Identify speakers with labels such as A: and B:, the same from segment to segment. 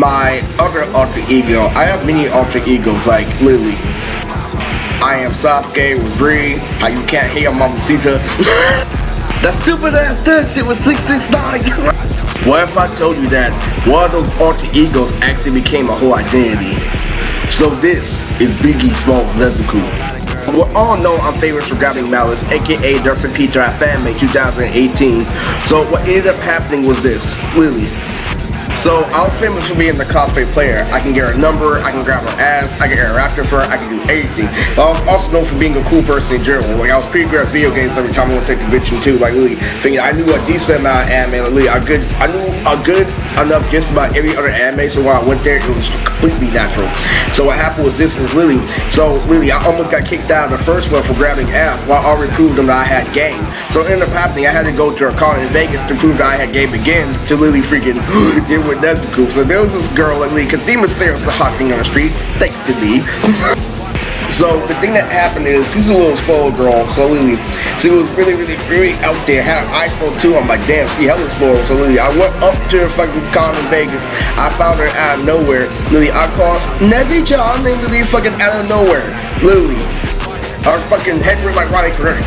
A: my other alter ego. I have many alter egos, like Lily. I am Sasuke with Bigge. How you can't hate on Mamacita. That stupid ass that shit was 669. What if I told you that one of those alter egos actually became a whole identity? So this is Bigge Smalls Nezuko. We all know I'm famous for grabbing Malice, aka Durfin Peter at FanMade 2018. So what ended up happening was this, Lily. So I'm famous for being the cosplay player. I can get her number, I can grab her ass, I can interact with her, I can do anything. I was also known for being a cool person in general. Like I was pretty good at video games every time I went to convention too. Like Lily, thinking I knew a decent amount of anime. Like Lily, I knew a good enough just about every other anime. So when I went there, it was completely natural. So what happened was this is Lily. So Lily, I almost got kicked out of the first one for grabbing ass while I already proved them that I had game. So it ended up happening, I had to go to a con in Vegas to prove that I had game again to Lily freaking get with Nezuko. So there was this girl like Lily, because Demon Slayer was the hot thing on the streets, thanks to me. So the thing that happened is, she's a little spoiled girl, so Lily, she was really out there, had an iPhone 2, I'm like, damn, she hella spoiled. So Lily, I went up to her fucking con in Vegas, I found her out of nowhere. Lily, I called Nezzy John, and Lily fucking out of nowhere. Lily, her fucking head was like, why they correct?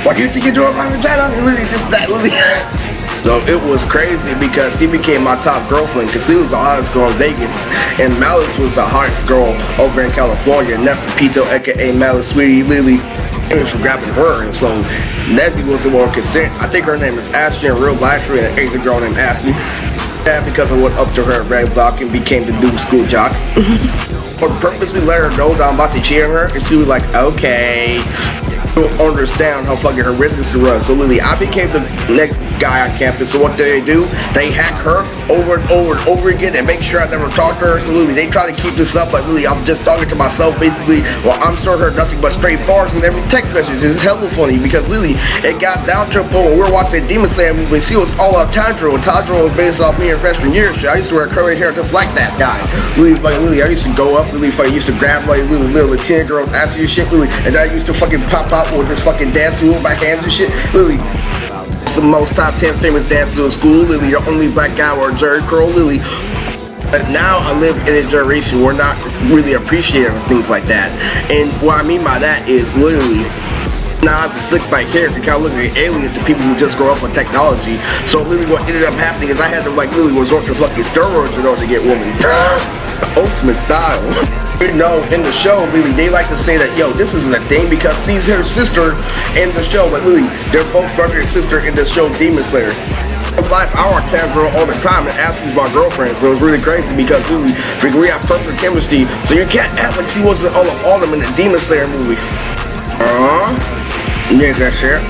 A: What do you think you're doing my vagina? Lily, this, that, Lily. So it was crazy because she became my top girlfriend because she was the hottest girl in Vegas and Malice was the hottest girl over in California. Neferpito, aka Malice Sweetie Lily, for grabbing her, and so Nezzy was the one consent. I think her name is Ashley in real life, and there's a girl named Ashley. Yeah, because I went up to her at Red Block and became the new school jock. Or purposely let her know that I'm about to cheer her, and she was like, okay. Don't understand how fucking horrendous it was. So Lily, I became the next guy on campus. So what do? They hack her over and over again and make sure I never talk to her. So Lily, they try to keep this up like Lily, I'm just talking to myself basically. Well, I'm showing her nothing but straight bars in every text message. It's hella funny because Lily, it got down to a point when we were watching a Demon Slayer movie. She was all out Tadro, and Tadro was based off me in freshman year. Shit, I used to wear curly hair just like that guy. Lily, like Lily, I used to go up. Lily, fucking used to grab like little Latina girls, ask you shit, Lily, and I used to fucking pop out with this fucking dance move with my hands and shit. Lily, the most top 10 famous dancers in school. Lily, the only black guy or Jerry Curl. Lily. But now I live in a generation where not really appreciating things like that. And what I mean by that is literally now I have to slick my character, kind of looking at aliens to people who just grow up with technology. So literally what ended up happening is I had to like literally resort to fucking steroids in order to get women. Ultimate style. You know, in the show, Lily, they like to say that, yo, this isn't a thing because she's her sister in the show. Like, Lily, they're both brother and sister in the show Demon Slayer. In life, I watch that girl all the time and Ashley's my girlfriend, so it's really crazy because Lily, we have perfect chemistry, so you can't act like she wasn't all of them in the Demon Slayer movie. Yeah, that shit.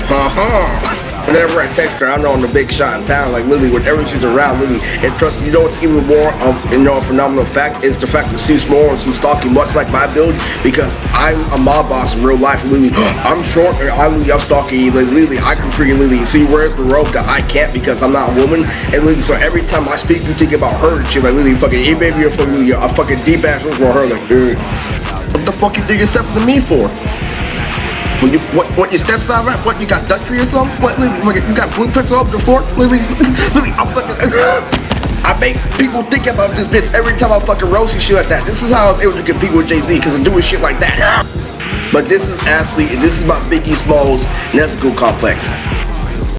A: Whenever I text her, I know I'm the big shot in town. Like Lily, whenever she's around, Lily, and trust me, you know what's even more of a phenomenal fact is the fact that she's small and she's stalking much like my build because I'm a mob boss in real life. Lily, I'm short and I'm stalking you. Like Lily, I can freaking Lily. See, where's the rope that I can't because I'm not a woman? And Lily, so every time I speak, you think about her and shit. Like Lily, fucking, hey baby, you're fucking Lily, a fucking deep ass for her. Like, dude, what the fuck you think you're stepping to me for? When you what your steps are right? What you got Dutry or something? What Lily? You got blueprints all over the floor? Lily, I'm fucking. I make people think about this bitch every time I fucking roast and shit like that. This is how I was able to compete with Jay-Z because I'm doing shit like that. But this is Ashley and this is my Bigge Smalls Nezuko complex.